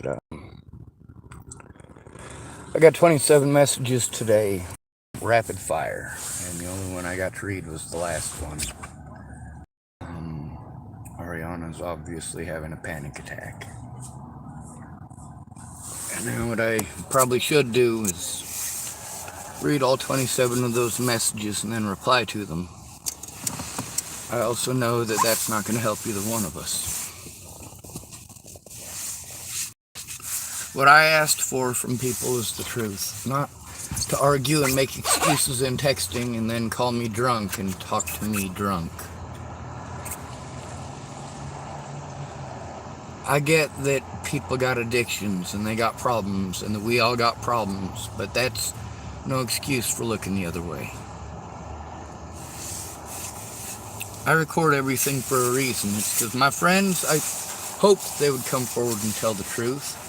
But I got 27 messages today, rapid fire, and the only one I got to read was the last one. Ariana's obviously having a panic attack. And now what I probably should do is read all 27 of those messages and then reply to them. I also know that that's not going to help either one of us. What I asked for from people is the truth, not to argue and make excuses in texting and then call me drunk and talk to me drunk. I get that people got addictions and they got problems and that we all got problems, but that's no excuse for looking the other way. I record everything for a reason. It's because my friends, I hoped they would come forward and tell the truth.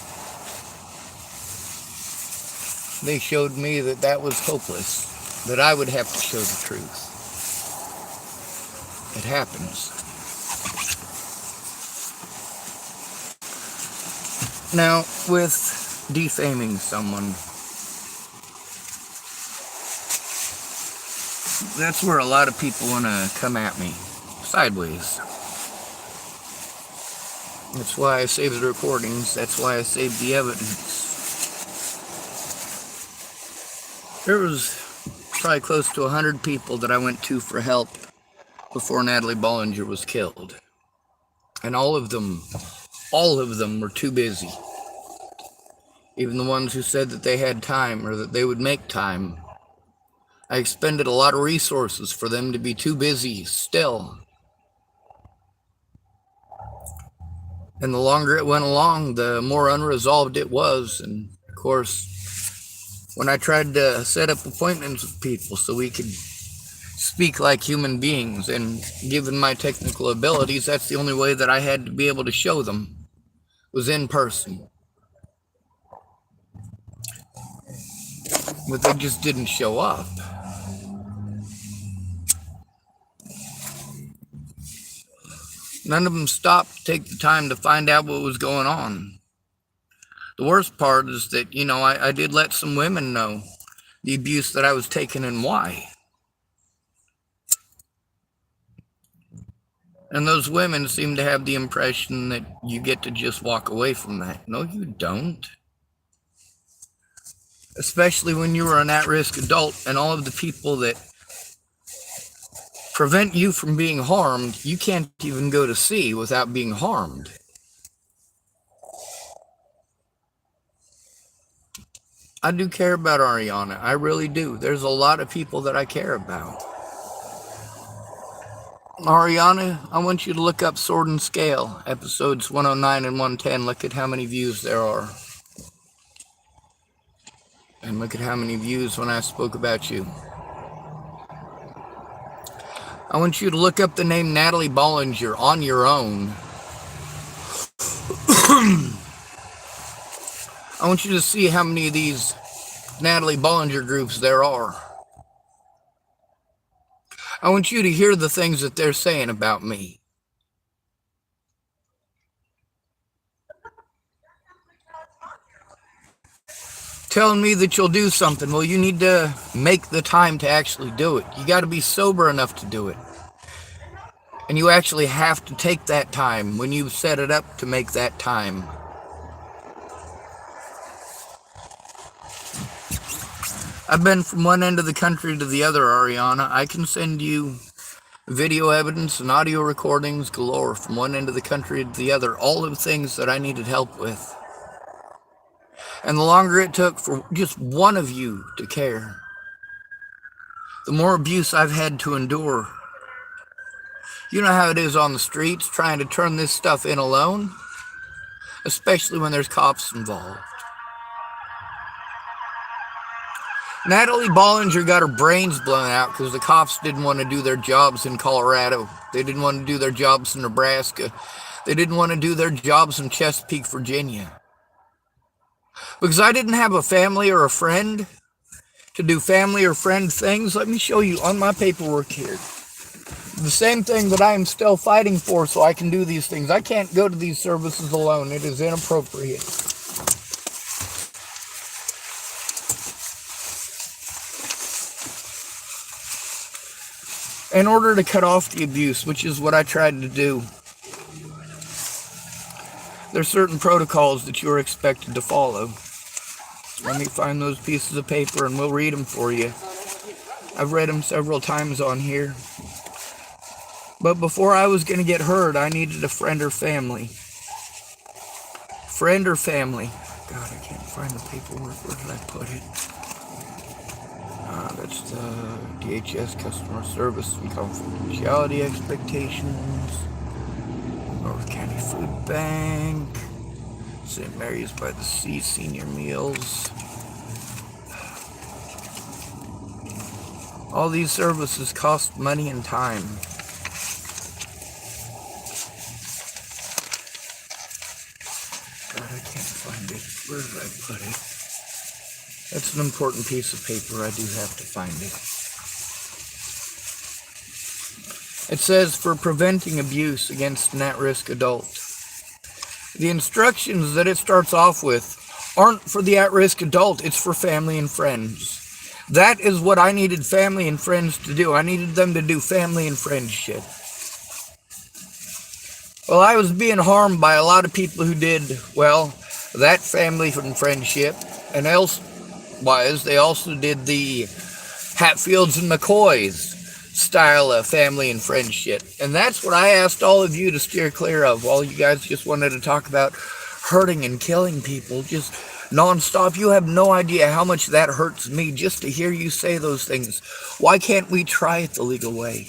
They showed me that that was hopeless, that I would have to show the truth. It happens. Now, with defaming someone, that's where a lot of people want to come at me, sideways. That's why I saved the recordings, that's why I saved the evidence. There was probably close to 100 people that I went to for help before Natalie Bollinger was killed. And all of them were too busy. Even the ones who said that they had time or that they would make time. I expended a lot of resources for them to be too busy still. And the longer it went along, the more unresolved it was. And of course, when I tried to set up appointments with people so we could speak like human beings, and given my technical abilities, that's the only way that I had to be able to show them, was in person. But they just didn't show up. None of them stopped to take the time to find out what was going on. The worst part is that, I did let some women know the abuse that I was taking and why. And those women seem to have the impression that you get to just walk away from that. No, you don't. Especially when you are an at-risk adult, and all of the people that prevent you from being harmed, you can't even go to see without being harmed. I do care about Ariana. I really do. There's a lot of people that I care about. Ariana, I want you to look up Sword and Scale, episodes 109 and 110. Look at how many views there are. And look at how many views when I spoke about you. I want you to look up the name Natalie Bollinger on your own. I want you to see how many of these Natalie Bollinger groups there are. I want you to hear the things that they're saying about me. Telling me that you'll do something. Well, you need to make the time to actually do it. You got to be sober enough to do it. And you actually have to take that time when you set it up to make that time. I've been from one end of the country to the other, Ariana. I can send you video evidence and audio recordings galore from one end of the country to the other, all of things that I needed help with. And the longer it took for just one of you to care, the more abuse I've had to endure. You know how it is on the streets, trying to turn this stuff in alone, especially when there's cops involved. Natalie Bollinger got her brains blown out because the cops didn't want to do their jobs in Colorado. They didn't want to do their jobs in Nebraska. They didn't want to do their jobs in Chesapeake, Virginia. Because I didn't have a family or a friend to do family or friend things. Let me show you on my paperwork here. The same thing that I am still fighting for so I can do these things. I can't go to these services alone. It is inappropriate. In order to cut off the abuse, which is what I tried to do, there's certain protocols that you're expected to follow. Let me find those pieces of paper and we'll read them for you. I've read them several times on here. But before I was going to get hurt, I needed a friend or family. Friend or family. God, I can't find the paperwork. Where did I put it? That's the DHS customer service and confidentiality expectations. North County Food Bank. St. Mary's by the Sea senior meals. All these services cost money and time. God, I can't find it. Where did I put it? That's an important piece of paper. I do have to find it. It says, for preventing abuse against an at-risk adult. The instructions that it starts off with aren't for the at-risk adult. It's for family and friends. That is what I needed family and friends to do. I needed them to do family and friends shit. Well, I was being harmed by a lot of people who did, well, that family and friendship, and elsewise, they also did the Hatfields and McCoys style of family and friendship. And that's what I asked all of you to steer clear of. While you guys just wanted to talk about hurting and killing people, just nonstop. You have no idea how much that hurts me just to hear you say those things. Why can't we try it the legal way?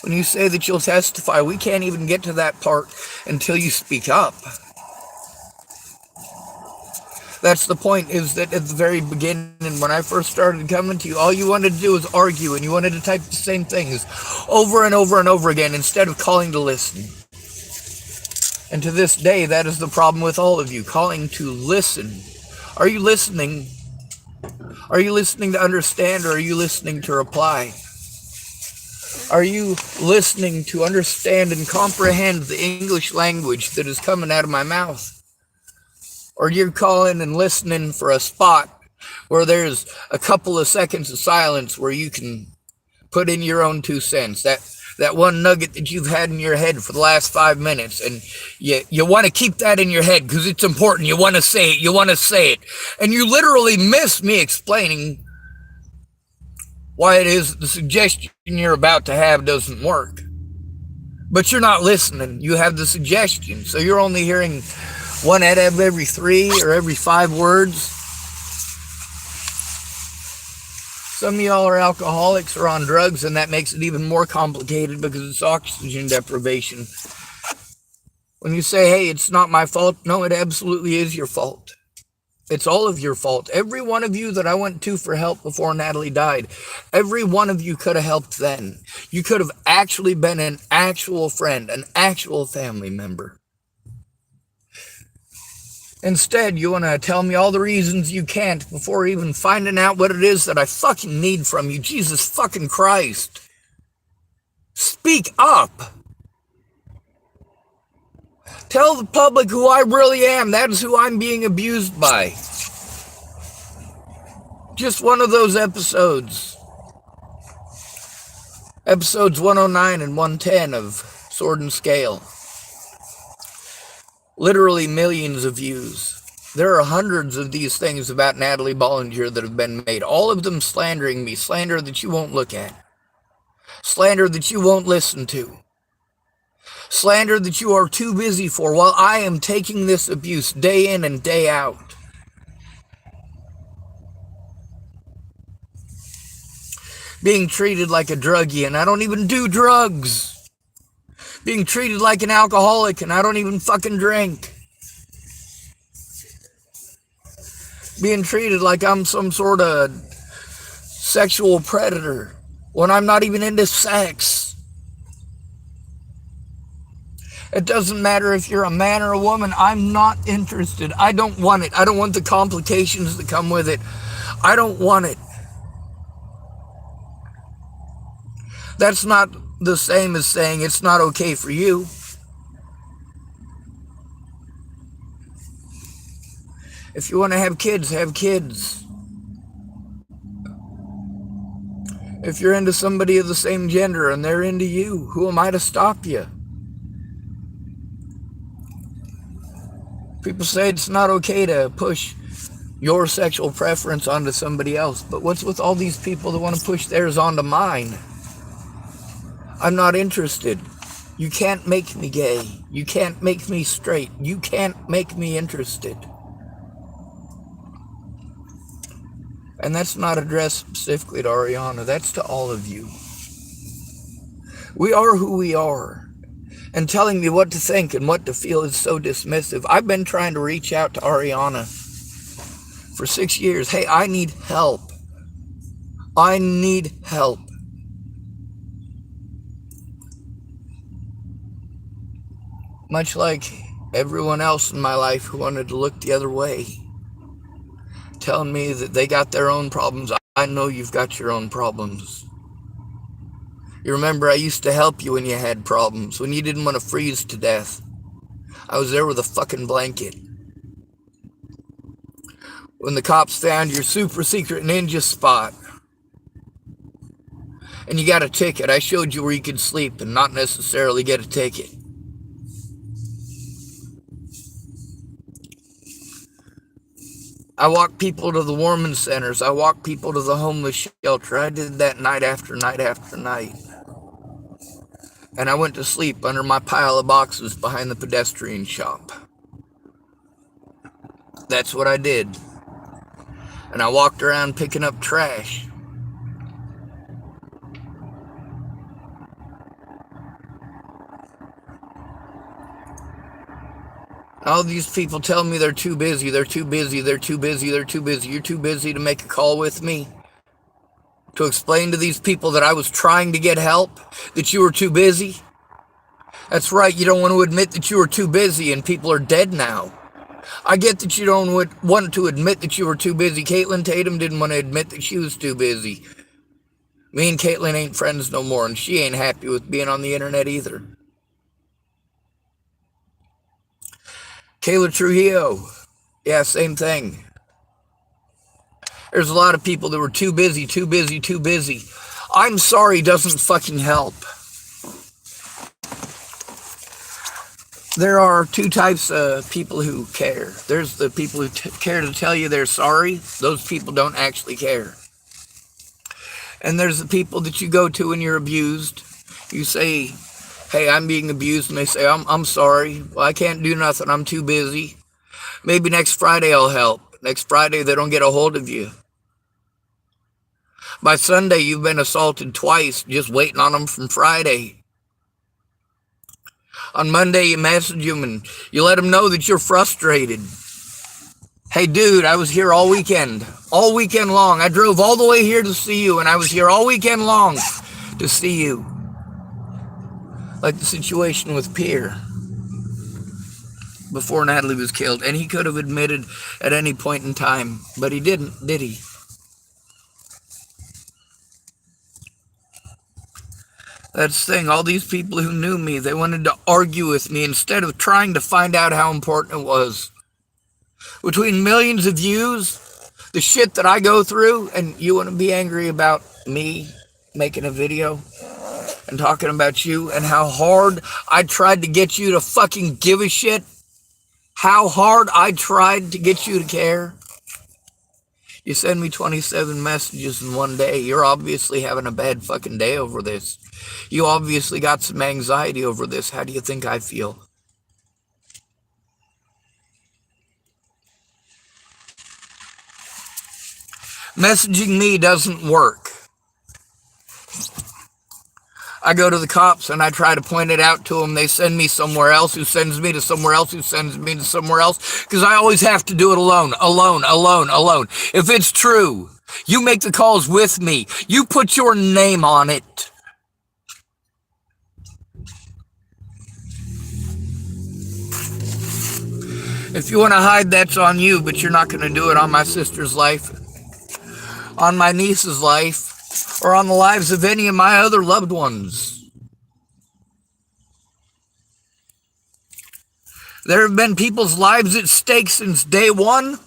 When you say that you'll testify, we can't even get to that part until you speak up. That's the point, is that at the very beginning, when I first started coming to you, all you wanted to do was argue, and you wanted to type the same things over and over and over again instead of calling to listen. And to this day, that is the problem with all of you, calling to listen. Are you listening? Are you listening to understand, or are you listening to reply? Are you listening to understand and comprehend the English language that is coming out of my mouth? Or you're calling and listening for a spot where there's a couple of seconds of silence where you can put in your own 2 cents. That one nugget that you've had in your head for the last 5 minutes, and you want to keep that in your head because it's important. You want to say it. You want to say it. And you literally miss me explaining why it is the suggestion you're about to have doesn't work. But you're not listening. You have the suggestion. So you're only hearing one out of every 3 or every 5 words. Some of y'all are alcoholics or on drugs, and that makes it even more complicated because it's oxygen deprivation. When you say, hey, it's not my fault, no, it absolutely is your fault. It's all of your fault. Every one of you that I went to for help before Natalie died, every one of you could have helped then. You could have actually been an actual friend, an actual family member. Instead, you want to tell me all the reasons you can't before even finding out what it is that I fucking need from you. Jesus fucking Christ. Speak up. Tell the public who I really am. That is who I'm being abused by. Just one of those episodes. Episodes 109 and 110 of Sword and Scale. Literally millions of views. There are hundreds of these things about Natalie Bollinger that have been made. All of them slandering me. Slander that you won't look at. Slander that you won't listen to. Slander that you are too busy for while I am taking this abuse day in and day out. Being treated like a druggie, and I don't even do drugs. Being treated like an alcoholic, and I don't even fucking drink. Being treated like I'm some sort of sexual predator when I'm not even into sex. It doesn't matter if you're a man or a woman. I'm not interested. I don't want it. I don't want the complications that come with it. I don't want it. That's not the same as saying it's not okay for you. If you want to have kids, have kids. If you're into somebody of the same gender and they're into you, who am I to stop you? People say it's not okay to push your sexual preference onto somebody else, but what's with all these people that want to push theirs onto mine? I'm not interested. You can't make me gay. You can't make me straight. You can't make me interested. And that's not addressed specifically to Ariana. That's to all of you. We are who we are. And telling me what to think and what to feel is so dismissive. I've been trying to reach out to Ariana for 6 years. Hey, I need help. I need help. Much like everyone else in my life who wanted to look the other way, telling me that they got their own problems. I know you've got your own problems. You remember I used to help you when you had problems, when you didn't want to freeze to death. I was there with a fucking blanket. When the cops found your super secret ninja spot and you got a ticket, I showed you where you could sleep and not necessarily get a ticket. I walked people to the women's centers. I walked people to the homeless shelter. I did that night after night after night. And I went to sleep under my pile of boxes behind the pedestrian shop. That's what I did. And I walked around picking up trash. All these people tell me they're too busy, they're too busy, they're too busy, they're too busy. You're too busy to make a call with me? To explain to these people that I was trying to get help? That you were too busy? That's right, you don't want to admit that you were too busy and people are dead now. I get that you don't want to admit that you were too busy. Caitlin Tatum didn't want to admit that she was too busy. Me and Caitlin ain't friends no more, and she ain't happy with being on the internet either. Kayla Trujillo, yeah, same thing. There's a lot of people that were too busy, too busy, too busy. I'm sorry doesn't fucking help. There are two types of people who care. There's the people who care to tell you they're sorry. Those people don't actually care. And there's the people that you go to when you're abused. You say, hey, I'm being abused, and they say, I'm sorry. Well, I can't do nothing. I'm too busy. Maybe next Friday I'll help. Next Friday they don't get a hold of you. By Sunday you've been assaulted twice, just waiting on them from Friday. On Monday you message them and you let them know that you're frustrated. Hey dude, I was here all weekend long. I drove all the way here to see you, and I was here all weekend long to see you. Like the situation with Pierre before Natalie was killed. And he could have admitted at any point in time, but he didn't, did he? That's the thing. All these people who knew me, they wanted to argue with me instead of trying to find out how important it was. Between millions of views, the shit that I go through, and you want to be angry about me making a video and talking about you and how hard I tried to get you to fucking give a shit? How hard I tried to get you to care? You send me 27 messages in one day. You're obviously having a bad fucking day over this. You obviously got some anxiety over this. How do you think I feel? Messaging me doesn't work. I go to the cops and I try to point it out to them. They send me somewhere else, who sends me to somewhere else, who sends me to somewhere else, because I always have to do it alone. If it's true, you make the calls with me. You put your name on it. If you want to hide, that's on you, but you're not going to do it on my sister's life, on my niece's life, or on the lives of any of my other loved ones. There have been people's lives at stake since day one,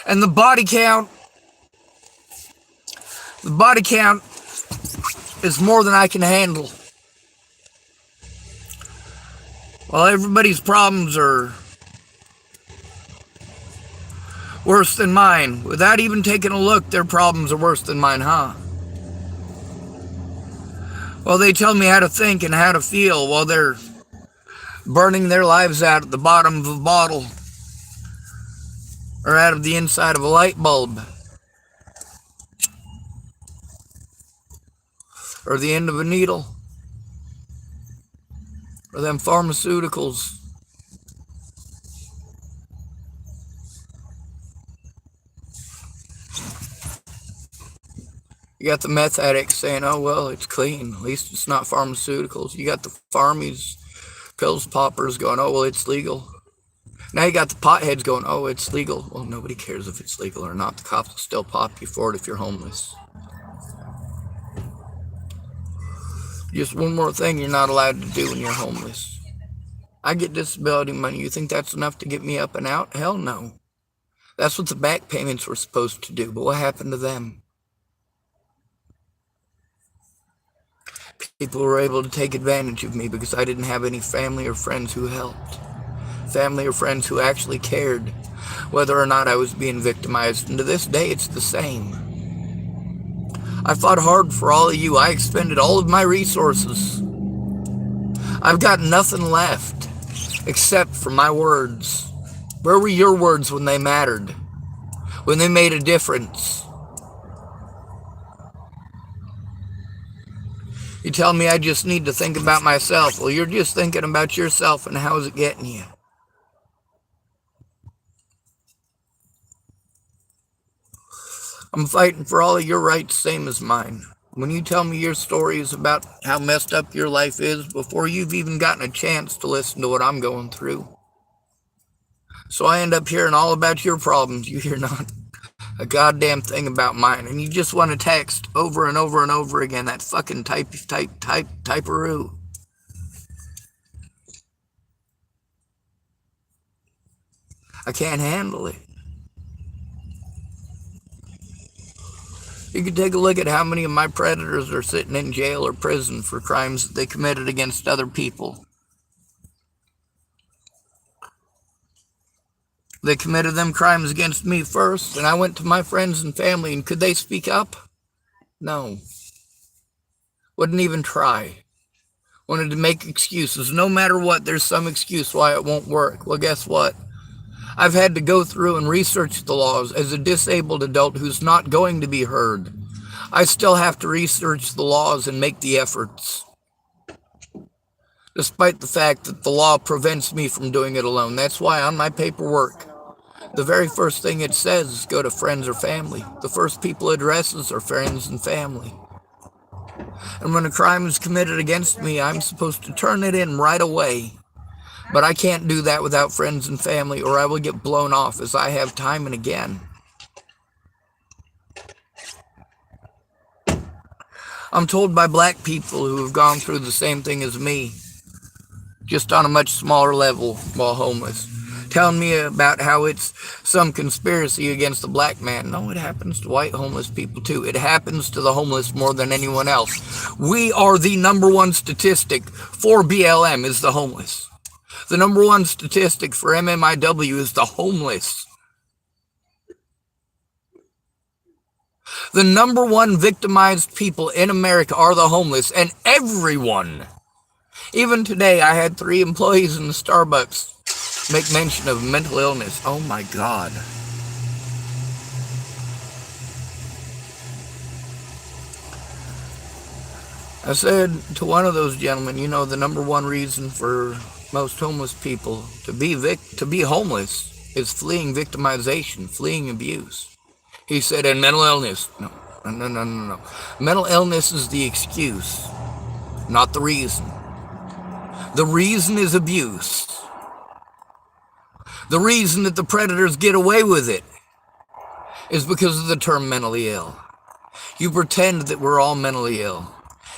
and the body count The body count is more than I can handle. While everybody's problems are worse than mine, without even taking a look, their problems are worse than mine, huh? Well, they tell me how to think and how to feel while they're burning their lives out at the bottom of a bottle or out of the inside of a light bulb or the end of a needle or them pharmaceuticals. You got the meth addicts saying, oh, well, it's clean. At least it's not pharmaceuticals. You got the farmies, pills poppers going, oh, well, it's legal. Now you got the potheads going, oh, it's legal. Well, nobody cares if it's legal or not. The cops will still pop you for it if you're homeless. Just one more thing you're not allowed to do when you're homeless. I get disability money. You think that's enough to get me up and out? Hell no. That's what the back payments were supposed to do. But what happened to them? People were able to take advantage of me because I didn't have any family or friends who helped. Family or friends who actually cared whether or not I was being victimized. And to this day, it's the same. I fought hard for all of you. I expended all of my resources. I've got nothing left except for my words. Where were your words when they mattered? When they made a difference? You tell me I just need to think about myself. Well, you're just thinking about yourself, and how's it getting you? I'm fighting for all of your rights, same as mine. When you tell me your stories about how messed up your life is before you've even gotten a chance to listen to what I'm going through. So I end up hearing all about your problems. You hear not a goddamn thing about mine. And you just want to text over and over and over again that fucking typeroo. I can't handle it. You can take a look at how many of my predators are sitting in jail or prison for crimes that they committed against other people. They committed them crimes against me first, and I went to my friends and family, and could they speak up? No. Wouldn't even try. Wanted to make excuses. No matter what, there's some excuse why it won't work. Well, guess what? I've had to go through and research the laws as a disabled adult who's not going to be heard. I still have to research the laws and make the efforts, despite the fact that the law prevents me from doing it alone. That's why on my paperwork, the very first thing it says is go to friends or family. The first people it addresses are friends and family. And when a crime is committed against me, I'm supposed to turn it in right away. But I can't do that without friends and family, or I will get blown off, as I have time and again. I'm told by black people who have gone through the same thing as me, just on a much smaller level while homeless, telling me about how it's some conspiracy against the black man. No, it happens to white homeless people too. It happens to the homeless more than anyone else. We are the number one statistic for BLM is the homeless. The number one statistic for MMIW is the homeless. The number one victimized people in America are the homeless, and everyone. Even today, I had 3 employees in the Starbucks make mention of mental illness. Oh my God. I said to one of those gentlemen, you know, the number one reason for most homeless people to be homeless is fleeing victimization, fleeing abuse. He said, and mental illness. No. Mental illness is the excuse, not the reason. The reason is abuse. The reason that the predators get away with it is because of the term mentally ill. You pretend that we're all mentally ill.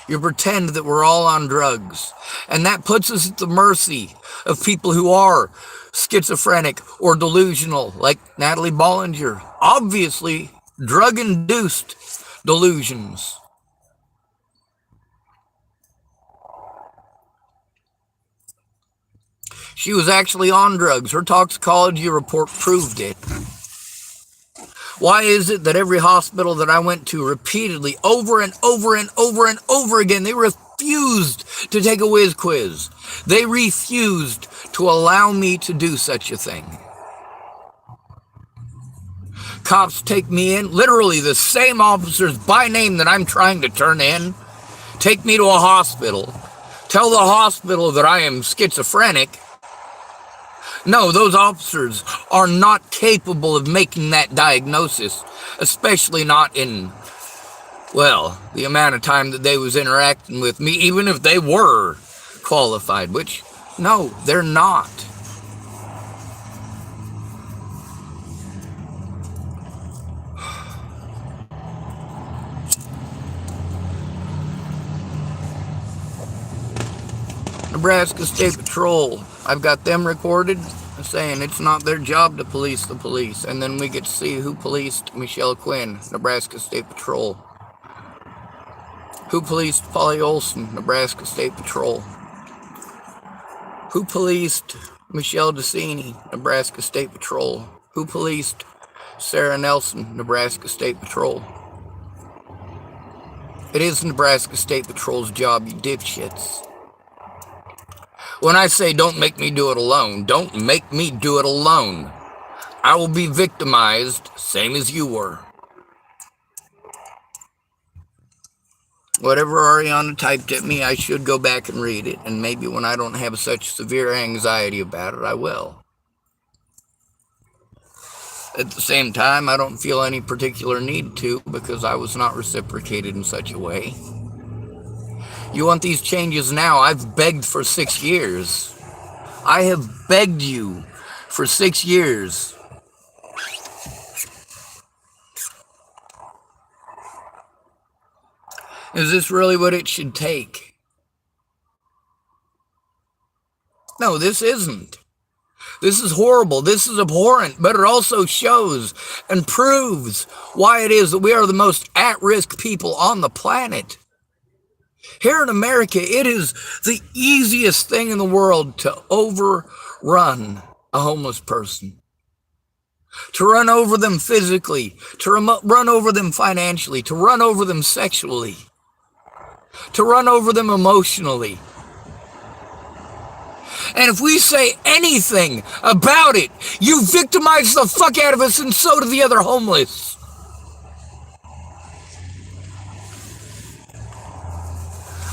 You pretend that we're all on drugs. And that puts us at the mercy of people who are schizophrenic or delusional, like Natalie Bollinger. Obviously, drug-induced delusions. She was actually on drugs. Her toxicology report proved it. Why is it that every hospital that I went to repeatedly, over and over and over and over again, they refused to take a whiz quiz. They refused to allow me to do such a thing. Cops take me in, literally the same officers by name that I'm trying to turn in, take me to a hospital, tell the hospital that I am schizophrenic. No, those officers are not capable of making that diagnosis, especially not in, well, the amount of time that they was interacting with me, even if they were qualified, which, no, they're not. Nebraska State Patrol, I've got them recorded saying it's not their job to police the police, and then we get to see who policed Michelle Quinn, Nebraska State Patrol. Who policed Polly Olson, Nebraska State Patrol. Who policed Michelle DeCini, Nebraska State Patrol. Who policed Sarah Nelson, Nebraska State Patrol. It is Nebraska State Patrol's job, you dipshits. When I say don't make me do it alone, don't make me do it alone. I will be victimized, same as you were. Whatever Ariana typed at me, I should go back and read it, and maybe when I don't have such severe anxiety about it, I will. At the same time, I don't feel any particular need to, because I was not reciprocated in such a way. You want these changes now? I've begged for 6 years. I have begged you for 6 years. Is this really what it should take? No, this isn't. This is horrible. This is abhorrent, but it also shows and proves why it is that we are the most at-risk people on the planet. Here in America, it is the easiest thing in the world to overrun a homeless person. To run over them physically, to run over them financially, to run over them sexually, to run over them emotionally. And if we say anything about it, you victimize the fuck out of us, and so do the other homeless.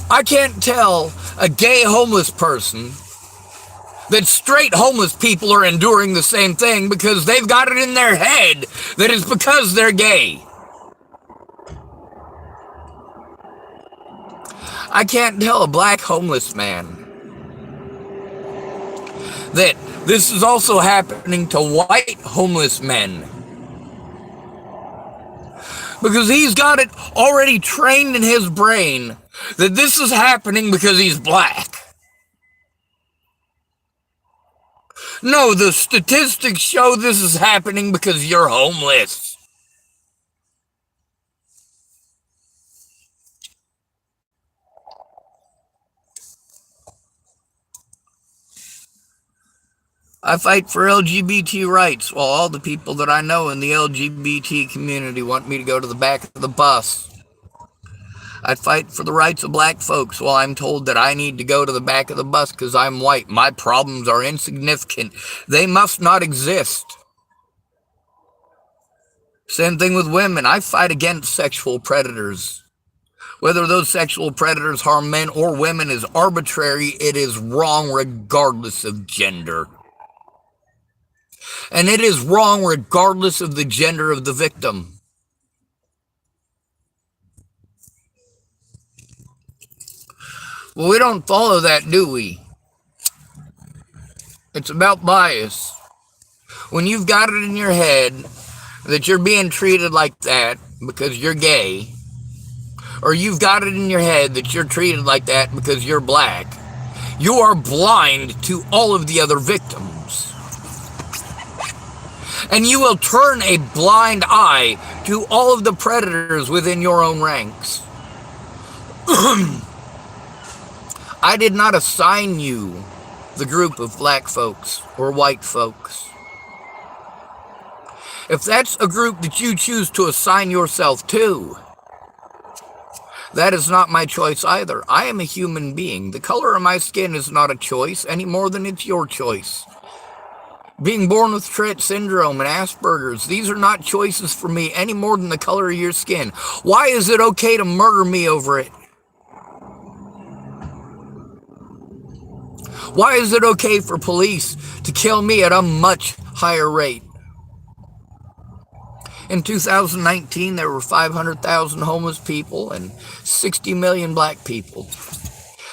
I can't tell a gay homeless person that straight homeless people are enduring the same thing because they've got it in their head that it's because they're gay. I can't tell a black homeless man that this is also happening to white homeless men, because he's got it already trained in his brain that this is happening because he's black. No, the statistics show this is happening because you're homeless. I fight for LGBT rights while all the people that I know in the LGBT community want me to go to the back of the bus. I fight for the rights of black folks while I'm told that I need to go to the back of the bus because I'm white. My problems are insignificant. They must not exist. Same thing with women. I fight against sexual predators. Whether those sexual predators harm men or women is arbitrary. It is wrong regardless of gender. And it is wrong regardless of the gender of the victim. Well, we don't follow that, do we? It's about bias. When you've got it in your head that you're being treated like that because you're gay, or you've got it in your head that you're treated like that because you're black, you are blind to all of the other victims. And you will turn a blind eye to all of the predators within your own ranks. I did not assign you the group of black folks or white folks. If that's a group that you choose to assign yourself to, that is not my choice either. I am a human being. The color of my skin is not a choice any more than it's your choice. Being born with Tourette syndrome and Asperger's, these are not choices for me any more than the color of your skin. Why is it okay to murder me over it? Why is it okay for police to kill me at a much higher rate? In 2019, there were 500,000 homeless people and 60 million black people.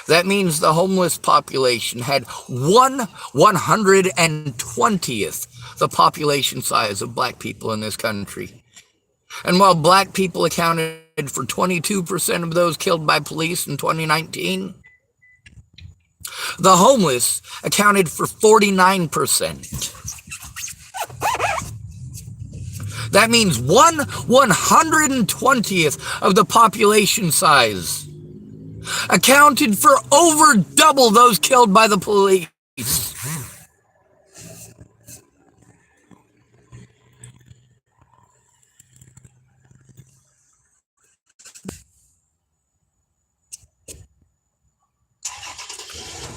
That means the homeless population had 1/120th the population size of black people in this country. And while black people accounted for 22% of those killed by police in 2019, the homeless accounted for 49%. That means 1/120th of the population size accounted for over double those killed by the police.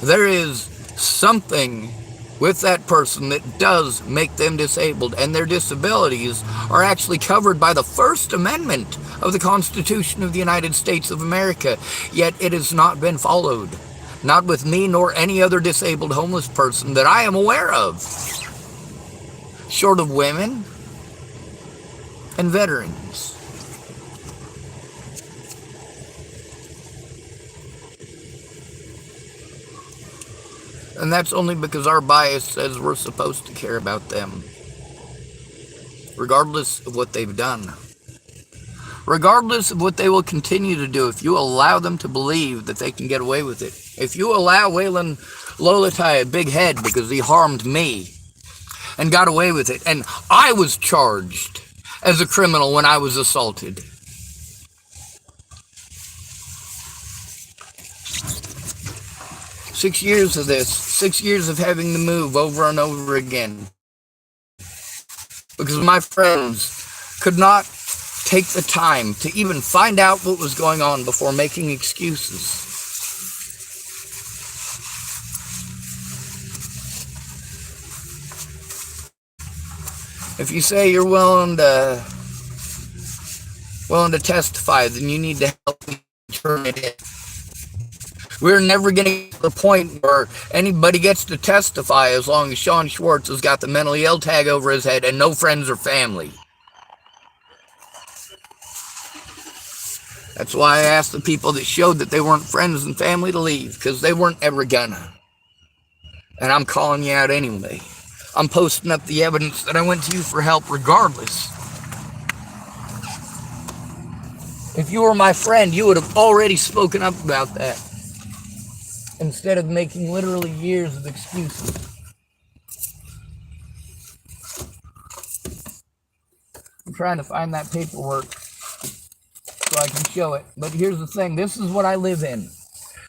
There is something with that person that does make them disabled, and their disabilities are actually covered by the First Amendment of the Constitution of the United States of America, yet it has not been followed. Not with me nor any other disabled homeless person that I am aware of, short of women and veterans. And that's only because our bias says we're supposed to care about them, regardless of what they've done. Regardless of what they will continue to do, if you allow them to believe that they can get away with it. If you allow Waylon Lolatai a big head because he harmed me and got away with it, and I was charged as a criminal when I was assaulted. Six years of this, 6 years of having to move over and over again. Because my friends could not take the time to even find out what was going on before making excuses. If you say you're willing to testify, then you need to help me turn it in. We're never getting to the point where anybody gets to testify as long as Sean Schwartz has got the mentally ill tag over his head and no friends or family. That's why I asked the people that showed that they weren't friends and family to leave, because they weren't ever gonna. And I'm calling you out anyway. I'm posting up the evidence that I went to you for help regardless. If you were my friend, you would have already spoken up about that, instead of making literally years of excuses. I'm trying to find that paperwork so I can show it. But here's the thing. This is what I live in.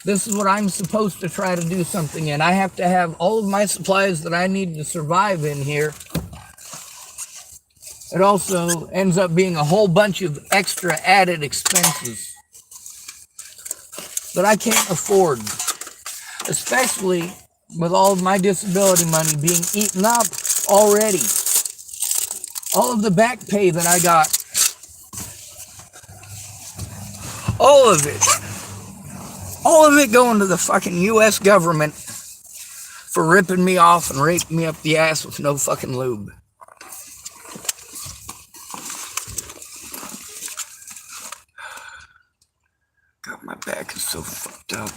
This is what I'm supposed to try to do something in. I have to have all of my supplies that I need to survive in here. It also ends up being a whole bunch of extra added expenses that I can't afford, especially with all of my disability money being eaten up already. All of the back pay that I got, all of it going to the fucking U.S. government for ripping me off and raping me up the ass with no fucking lube. God, my back is so fucked up.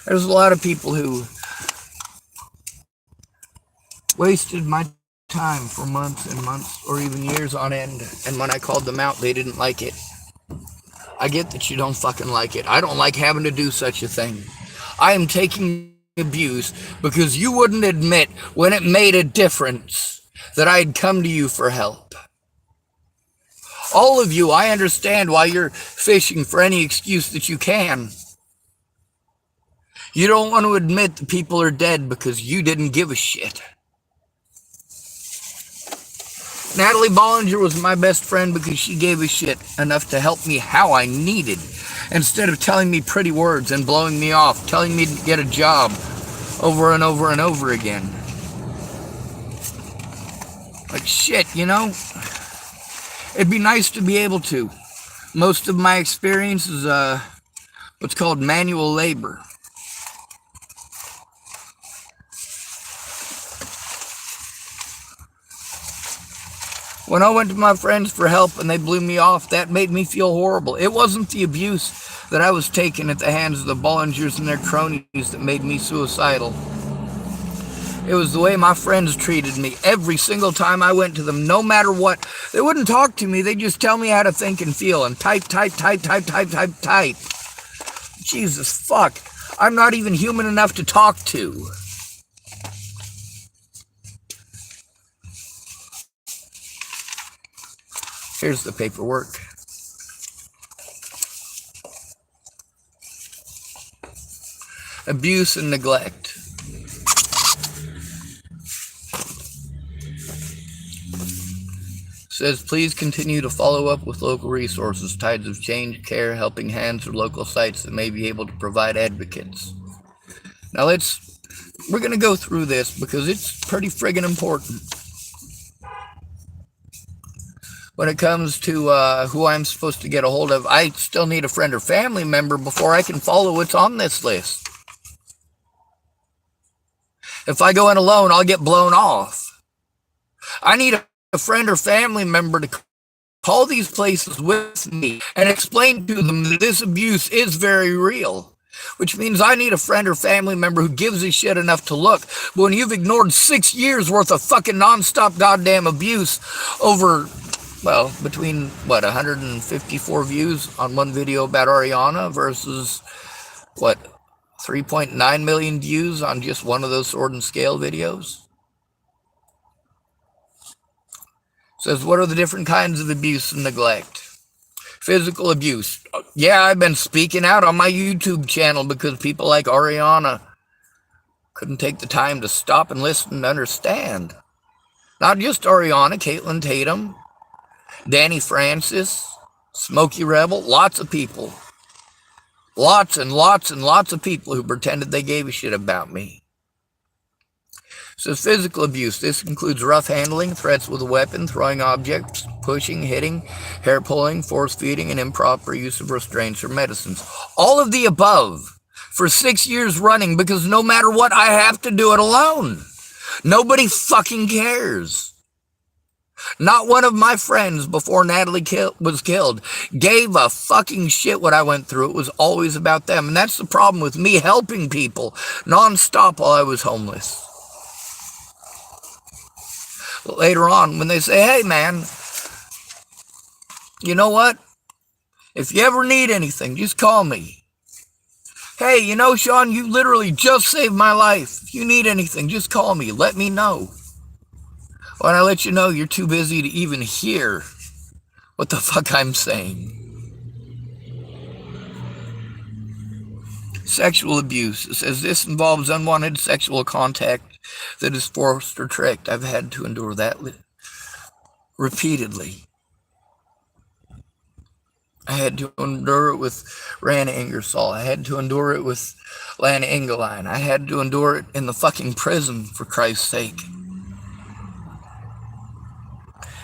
There's a lot of people who wasted my time for months and months or even years on end, and when I called them out, they didn't like it. I get that you don't fucking like it. I don't like having to do such a thing. I am taking abuse because you wouldn't admit when it made a difference that I'd come to you for help. All of you, I understand why you're fishing for any excuse that you can. You don't want to admit that people are dead because you didn't give a shit. Natalie Bollinger was my best friend because she gave a shit enough to help me how I needed, instead of telling me pretty words and blowing me off, telling me to get a job over and over and over again. Like shit, you know? It'd be nice to be able to. Most of my experience is what's called manual labor. When I went to my friends for help and they blew me off, that made me feel horrible. It wasn't the abuse that I was taking at the hands of the Bollingers and their cronies that made me suicidal. It was the way my friends treated me every single time I went to them, no matter what. They wouldn't talk to me. They'd just tell me how to think and feel and type. Jesus fuck. I'm not even human enough to talk to. Here's the paperwork. Abuse and neglect. Says, please continue to follow up with local resources, Tides of Change, Care, Helping Hands, or local sites that may be able to provide advocates. Now we're going to go through this because it's pretty friggin' important. When it comes to who I'm supposed to get a hold of, I still need a friend or family member before I can follow what's on this list. If I go in alone, I'll get blown off. I need a friend or family member to call these places with me and explain to them that this abuse is very real, which means I need a friend or family member who gives a shit enough to look. But when you've ignored 6 years worth of fucking nonstop goddamn abuse over, well, between, 154 views on one video about Ariana versus, 3.9 million views on just one of those Sword and Scale videos? Says, what are the different kinds of abuse and neglect? Physical abuse. Yeah, I've been speaking out on my YouTube channel because people like Ariana couldn't take the time to stop and listen and understand. Not just Ariana, Caitlin Tatum, Danny Francis, Smokey Rebel, lots of people. Lots and lots and lots of people who pretended they gave a shit about me. Says physical abuse. This includes rough handling, threats with a weapon, throwing objects, pushing, hitting, hair pulling, force feeding, and improper use of restraints or medicines. All of the above for 6 years running, because no matter what, I have to do it alone. Nobody fucking cares. Not one of my friends before Natalie was killed gave a fucking shit what I went through. It was always about them. And that's the problem with me helping people nonstop while I was homeless. But later on, when they say, hey man, you know what? If you ever need anything, just call me. Hey, you know, Sean, you literally just saved my life. If you need anything, just call me. Let me know. When I let you know, you're too busy to even hear what the fuck I'm saying. Sexual abuse. It says this involves unwanted sexual contact that is forced or tricked. I've had to endure that repeatedly. I had to endure it with Rana Ingersoll. I had to endure it with Lana Engeline. I had to endure it in the fucking prison, for Christ's sake.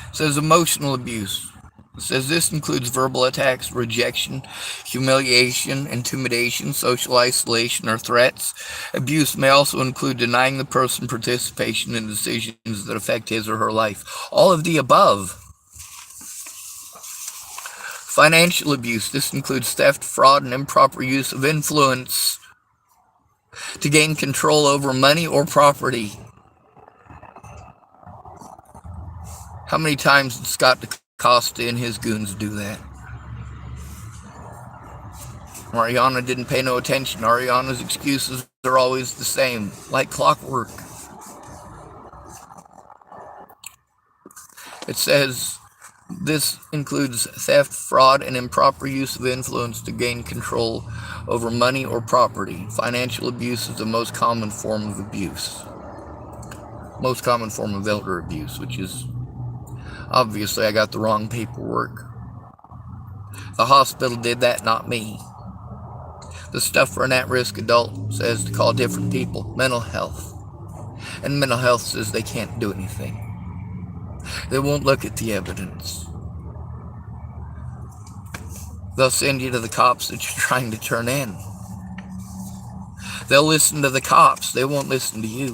It says emotional abuse. It says this includes verbal attacks, rejection, humiliation, intimidation, social isolation, or threats. Abuse may also include denying the person participation in decisions that affect his or her life. All of the above. Financial abuse. This includes theft, fraud, and improper use of influence to gain control over money or property. How many times did Scott DaCosta and his goons do that? Ariana didn't pay no attention. Ariana's excuses are always the same, like clockwork. It says this includes theft, fraud, and improper use of influence to gain control over money or property. Financial abuse is the most common form of abuse. Most common form of elder abuse, which is obviously I got the wrong paperwork. The hospital did that, not me. The stuff for an at-risk adult says to call different people. Mental health. And mental health says they can't do anything. They won't look at the evidence. They'll send you to the cops that you're trying to turn in. They'll listen to the cops. They won't listen to you.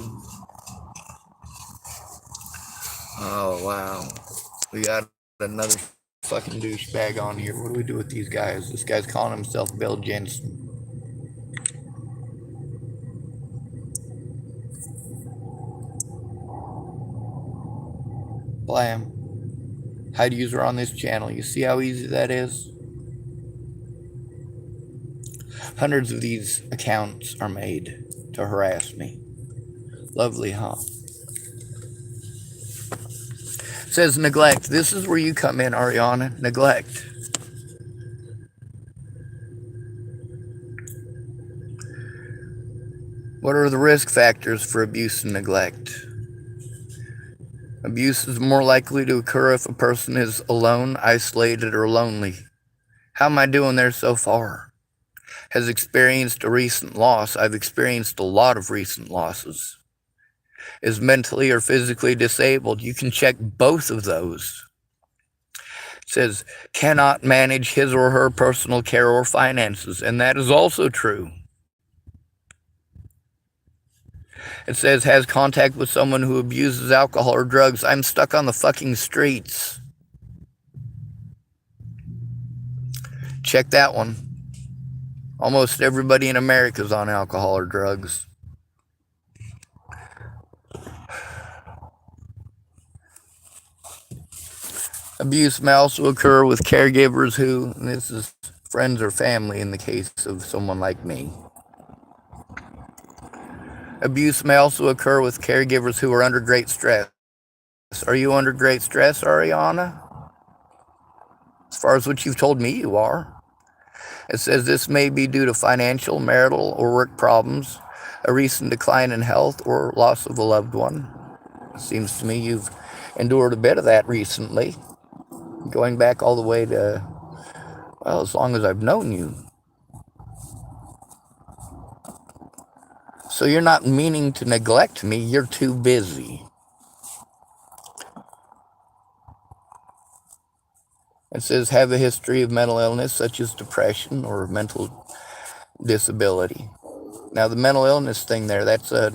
Oh, wow. We got another fucking douchebag on here. What do we do with these guys? This guy's calling himself Bill Jensen. Blam. Hide user on this channel. You see how easy that is? Hundreds of these accounts are made to harass me. Lovely, huh? It says neglect. This is where you come in, Ariana. Neglect. What are the risk factors for abuse and neglect? Abuse is more likely to occur if a person is alone, isolated, or lonely. How am I doing there so far? Has experienced a recent loss. I've experienced a lot of recent losses. Is mentally or physically disabled. You can check both of those. It says, cannot manage his or her personal care or finances, and that is also true. It says, has contact with someone who abuses alcohol or drugs. I'm stuck on the fucking streets. Check that one. Almost everybody in America is on alcohol or drugs. Abuse may also occur with caregivers who, and this is friends or family in the case of someone like me. Abuse may also occur with caregivers who are under great stress. Are you under great stress, Ariana? As far as what you've told me, you are. It says this may be due to financial, marital, or work problems, a recent decline in health, or loss of a loved one. It seems to me you've endured a bit of that recently, going back all the way to, well, as long as I've known you. So you're not meaning to neglect me, you're too busy. It says have a history of mental illness such as depression or mental disability. Now the mental illness thing there, that's a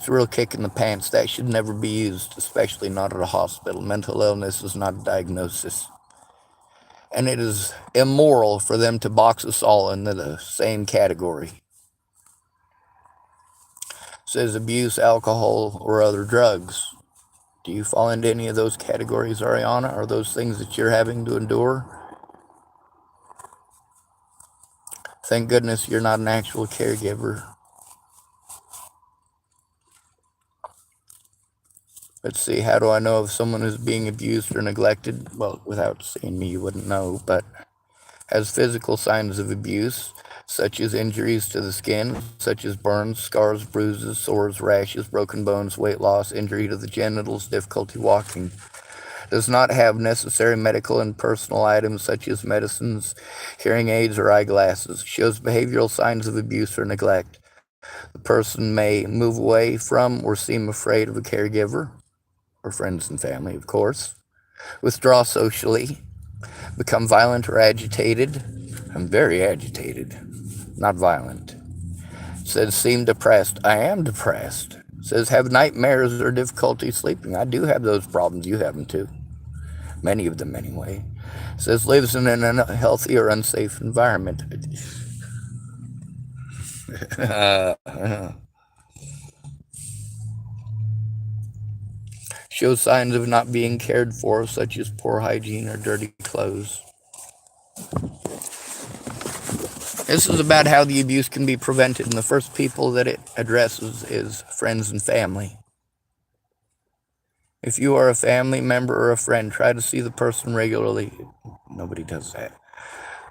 real kick in the pants. That should never be used, especially not at a hospital. Mental illness is not a diagnosis. And it is immoral for them to box us all into the same category. It says abuse, alcohol, or other drugs. Do you fall into any of those categories, Ariana? Are those things that you're having to endure? Thank goodness you're not an actual caregiver. Let's see, how do I know if someone is being abused or neglected? Well, without seeing me, you wouldn't know, but has physical signs of abuse, such as injuries to the skin, such as burns, scars, bruises, sores, rashes, broken bones, weight loss, injury to the genitals, difficulty walking. Does not have necessary medical and personal items such as medicines, hearing aids, or eyeglasses. Shows behavioral signs of abuse or neglect. The person may move away from or seem afraid of a caregiver, or friends and family, of course. Withdraw socially. Become violent or agitated. I'm very agitated, not violent. Says seem depressed. I am depressed. Says have nightmares or difficulty sleeping. I do have those problems. You have them too. Many of them anyway. Says lives in an unhealthy or unsafe environment. Shows signs of not being cared for, such as poor hygiene or dirty clothes. This is about how the abuse can be prevented, and the first people that it addresses is friends and family. If you are a family member or a friend, try to see the person regularly. Nobody does that.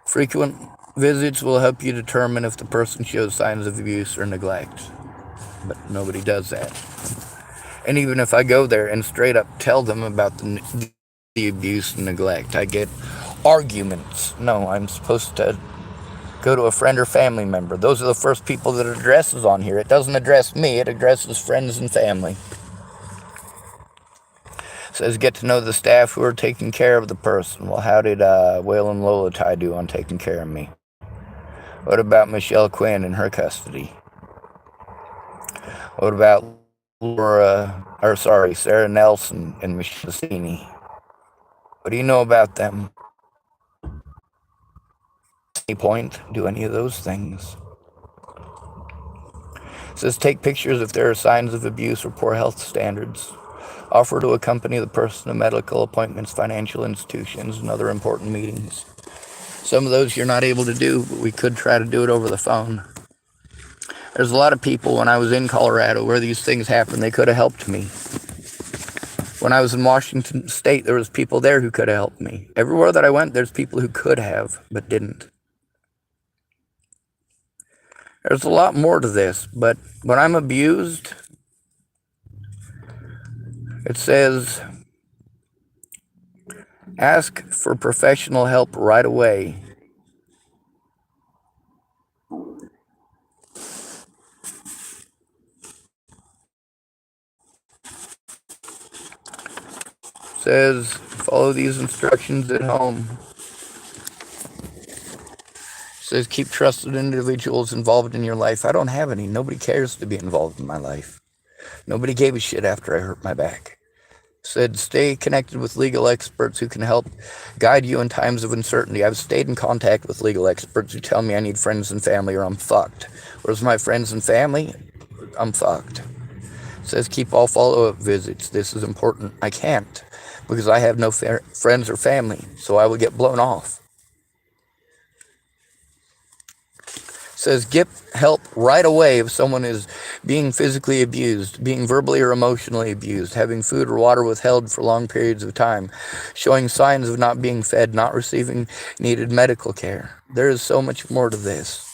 Frequent visits will help you determine if the person shows signs of abuse or neglect, but nobody does that. And even if I go there and straight up tell them about the abuse and neglect, I get arguments. No, I'm supposed to go to a friend or family member. Those are the first people that it addresses on here. It doesn't address me, it addresses friends and family. It says get to know the staff who are taking care of the person. Well, how did Whale and Lolatai do on taking care of me? What about Michelle Quinn in her custody? What about Sarah Nelson and Michelle Cassini? What do you know about them? Any point? Do any of those things? It says take pictures if there are signs of abuse or poor health standards. Offer to accompany the person to medical appointments, financial institutions, and other important meetings. Some of those you're not able to do, but we could try to do it over the phone. There's a lot of people when I was in Colorado where these things happened, they could have helped me. When I was in Washington State, there was people there who could have helped me. Everywhere that I went, there's people who could have, but didn't. There's a lot more to this, but when I'm abused, it says, ask for professional help right away. It says, follow these instructions at home. It says, keep trusted individuals involved in your life. I don't have any. Nobody cares to be involved in my life. Nobody gave a shit after I hurt my back. Said, stay connected with legal experts who can help guide you in times of uncertainty. I've stayed in contact with legal experts who tell me I need friends and family or I'm fucked. Where's my friends and family? I'm fucked. It says, keep all follow-up visits. This is important. I can't because I have no friends or family, so I will get blown off. Says get help right away if someone is being physically abused, being verbally or emotionally abused, having food or water withheld for long periods of time, showing signs of not being fed, not receiving needed medical care. There is so much more to this.